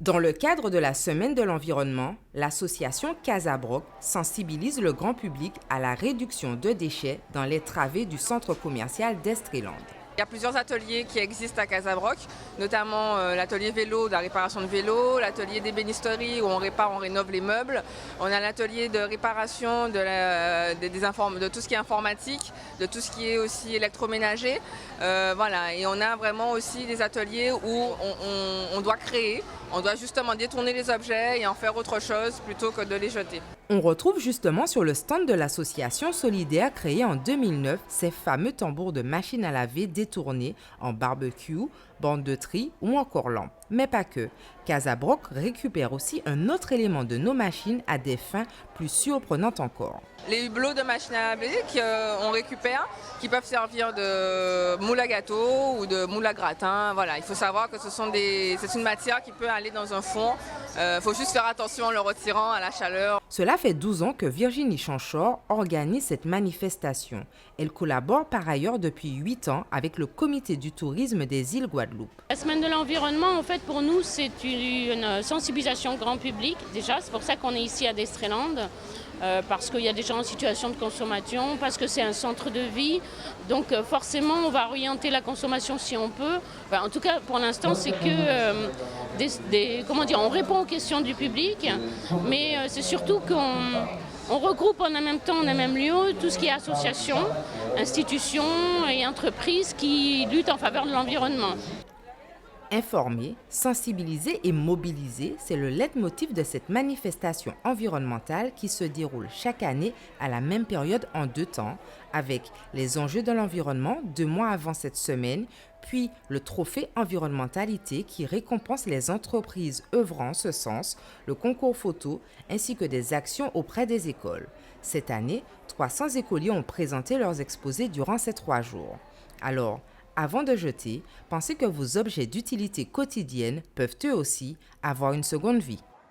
Dans le cadre de la Semaine de l'environnement, l'association Casabroc sensibilise le grand public à la réduction de déchets dans les travées du centre commercial d'Estreland. Il y a plusieurs ateliers qui existent à Casabroc, notamment l'atelier vélo, de la réparation de vélo, l'atelier d'ébénisterie où on répare, on rénove les meubles. On a l'atelier de réparation de tout ce qui est informatique, de tout ce qui est aussi électroménager. Voilà. Et on a vraiment aussi des ateliers où on doit créer, on doit justement détourner les objets et en faire autre chose plutôt que de les jeter. On retrouve justement sur le stand de l'association solidaire créée en 2009 ces fameux tambours de machines à laver détournés en barbecue, bande de tri ou encore lampes. Mais pas que. Casabroc récupère aussi un autre élément de nos machines à des fins plus surprenantes encore. Les hublots de machines à laver qu'on récupère, qui peuvent servir de moule à gâteau ou de moule à gratin. Voilà, il faut savoir que c'est une matière qui peut aller dans un four. Il faut juste faire attention en le retirant à la chaleur. Cela fait 12 ans que Virginie Chanchor organise cette manifestation. Elle collabore par ailleurs depuis 8 ans avec le comité du tourisme des îles Guadeloupe. La semaine de l'environnement, en fait, pour nous, c'est une sensibilisation grand public. Déjà, c'est pour ça qu'on est ici à Destreland. Parce qu'il y a des gens en situation de consommation, parce que c'est un centre de vie. Donc forcément, on va orienter la consommation si on peut. Enfin, en tout cas, pour l'instant, c'est que on répond aux questions du public, mais c'est surtout qu'on regroupe en même temps, en un même lieu, tout ce qui est associations, institutions et entreprises qui luttent en faveur de l'environnement. Informer, sensibiliser et mobiliser, c'est le leitmotiv de cette manifestation environnementale qui se déroule chaque année à la même période en 2 temps, avec les enjeux de l'environnement 2 mois avant cette semaine, puis le trophée environnementalité qui récompense les entreprises œuvrant en ce sens, le concours photo ainsi que des actions auprès des écoles. Cette année, 300 écoliers ont présenté leurs exposés durant ces 3 jours. Alors, avant de jeter, pensez que vos objets d'utilité quotidienne peuvent eux aussi avoir une seconde vie.